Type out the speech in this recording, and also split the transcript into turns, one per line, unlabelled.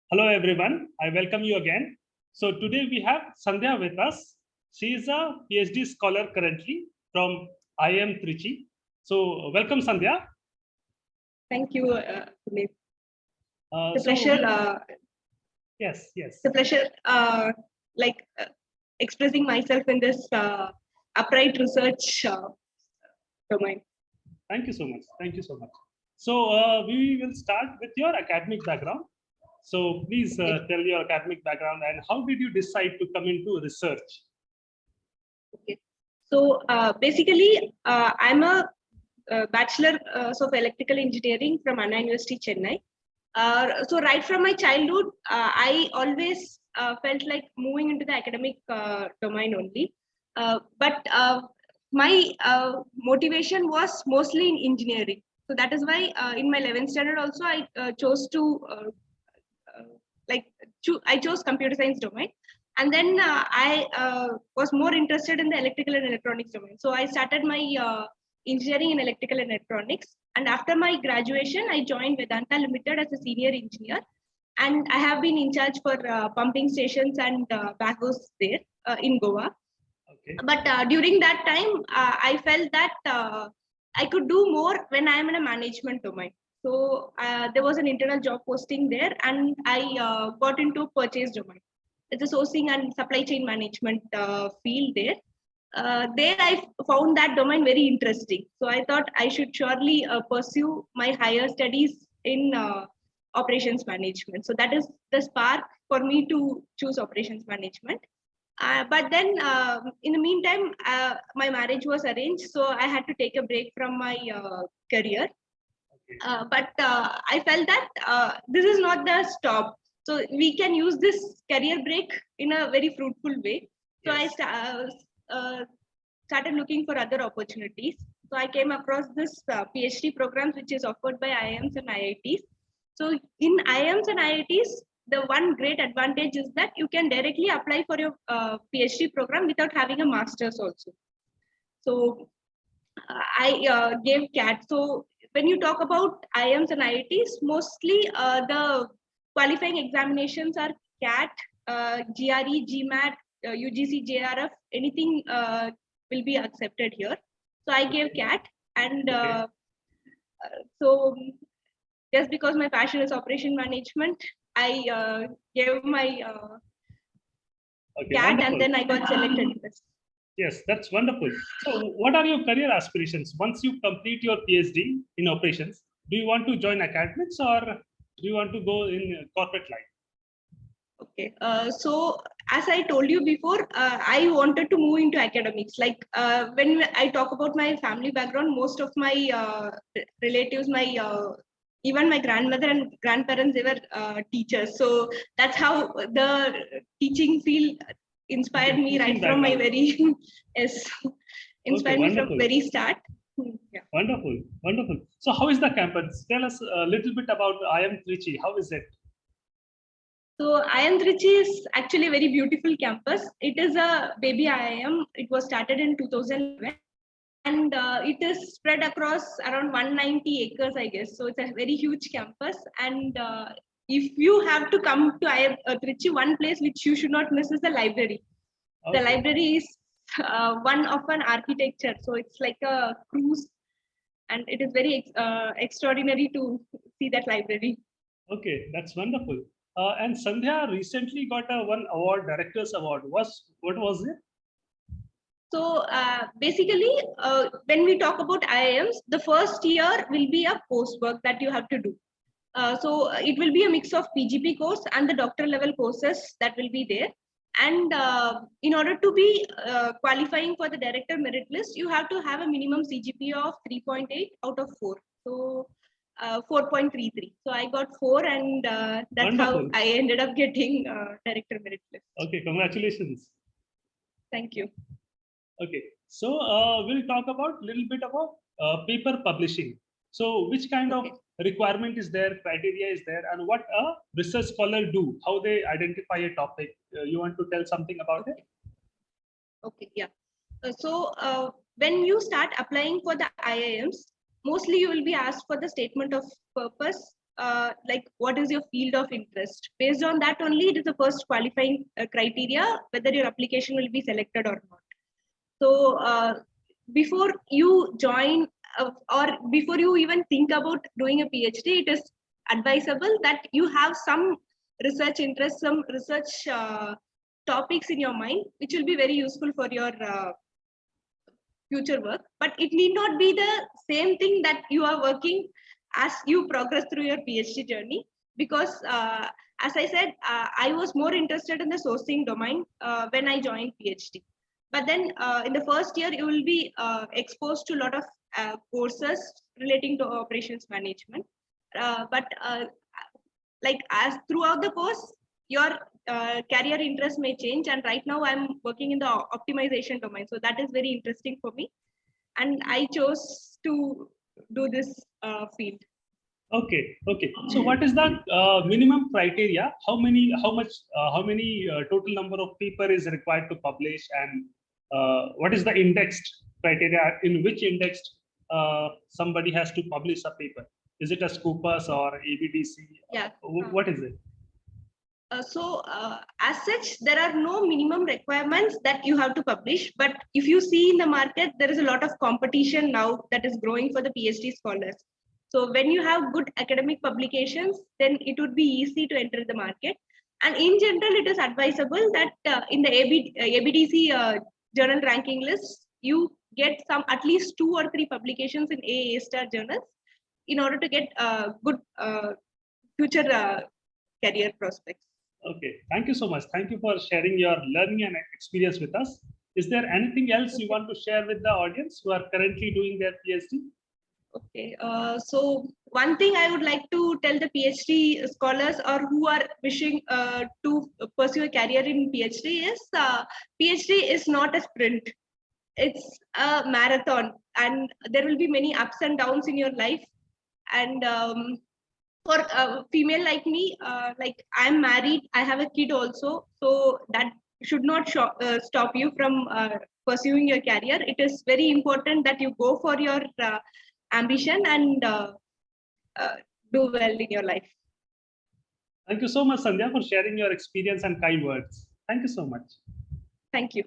Hello everyone, I welcome you again. So today we have Sandhya with us. She is a PhD scholar currently from IIM Trichy. So welcome Sandhya.
Thank you, Sumit. The
So
pleasure.
Yes.
The pleasure, expressing myself in this upright research domain.
Thank you so much. Thank you so much. So we will start with your academic background. So please tell your academic background and how did you decide to come into research?
Okay. So basically, I'm a bachelor of electrical engineering from Anna University, Chennai. So right from my childhood, I always felt like moving into the academic domain only. But my motivation was mostly in engineering. So that is why in my 11th standard also I chose to I chose computer science domain. And then I was more interested in the electrical and electronics domain. So I started my engineering in electrical and electronics. And after my graduation, I joined Vedanta Limited as a senior engineer. And I have been in charge for pumping stations and backhoes there in Goa.
Okay.
But during that time, I felt that I could do more when I am in a management domain. So there was an internal job posting there, and I got into purchase domain. It's a sourcing and supply chain management field there. There I found that domain very interesting. So I thought I should surely pursue my higher studies in operations management. So that is the spark for me to choose operations management. But then in the meantime, my marriage was arranged, so I had to take a break from my career. But I felt that this is not the stop. So we can use this career break in a very fruitful way. So
Yes.
I started looking for other opportunities. So I came across this PhD programs which is offered by IIMs and IITs. So in IIMs and IITs, the one great advantage is that you can directly apply for your PhD program without having a master's also. So I gave CAT. So when you talk about IIMs and IITs, mostly the qualifying examinations are CAT, GRE, GMAT, UGC, JRF, anything will be accepted here. So I gave CAT, and so just because my passion is operation management, I gave my CAT, and then I got selected.
Yes, that's wonderful. So what are your career aspirations? Once you complete your PhD in operations, do you want to join academics or do you want to go in corporate life?
Okay, so as I told you before, I wanted to move into academics. Like when I talk about my family background, most of my relatives, even my grandmother and grandparents, they were teachers. So that's how the teaching field inspired me right from my very yes, inspired me from very start. Yeah.
Wonderful, wonderful. So how is the campus? Tell us a little bit about IIM Trichy. How is it?
So IIM Trichy is actually a very beautiful campus. It is a baby IIM. It was started in 2011, and it is spread across around 190 acres, I guess. So it's a very huge campus. And if you have to come to IIM Trichy, one place which you should not miss is the library. Okay. The library is one of an architecture. So it's like a cruise, and it is very extraordinary to see that library.
Okay, that's wonderful. And Sandhya recently got one award, Director's Award. What was it?
So basically, when we talk about IIMs, the first year will be a coursework that you have to do. So it will be a mix of PGP course and the doctoral level courses that will be there. And in order to be qualifying for the director merit list, you have to have a minimum CGPA of 3.8 out of 4. So 4.33. So I got 4, and that's wonderful. How I ended up getting director merit list.
Okay, congratulations.
Thank you.
Okay, so we'll talk about a little bit about paper publishing. So which kind of requirement is there, criteria is there, and what a research scholar do, how they identify a topic? You want to tell something about it?
Okay, yeah. So when you start applying for the IIMs, mostly you will be asked for the statement of purpose, like what is your field of interest. Based on that only, it is the first qualifying criteria whether your application will be selected or not. So before you join or before you even think about doing a PhD, it is advisable that you have some research interest, some research topics in your mind, which will be very useful for your future work. But it need not be the same thing that you are working as you progress through your PhD journey. Because as I said, I was more interested in the sourcing domain when I joined PhD. But then in the first year, you will be exposed to a lot of courses relating to operations management. But like as throughout the course, your career interest may change. And right now I'm working in the optimization domain. So that is very interesting for me. And I chose to do this field.
Okay, okay. So what is the minimum criteria? How many total number of paper is required to publish, and what is the indexed criteria? In which indexed somebody has to publish a paper? Is it a Scopus or ABDC?
Yeah.
What is it?
As such, there are no minimum requirements that you have to publish. But if you see in the market, there is a lot of competition now that is growing for the PhD scholars. So when you have good academic publications, then it would be easy to enter the market. And in general, it is advisable that in the ABDC journal ranking list, you get some at least 2 or 3 publications in A-star journals in order to get good future career prospects.
Okay, thank you so much. Thank you for sharing your learning and experience with us. Is there anything else you want to share with the audience who are currently doing their PhD?
Okay, so one thing I would like to tell the PhD scholars or who are wishing to pursue a career in PhD is PhD is not a sprint. It's a marathon, and there will be many ups and downs in your life. And for a female like me, like I'm married, I have a kid also, so that should not stop you from pursuing your career. It is very important that you go for your ambition and do well in your life.
Thank you so much, Sandhya, for sharing your experience and kind words. Thank you so much.
Thank you.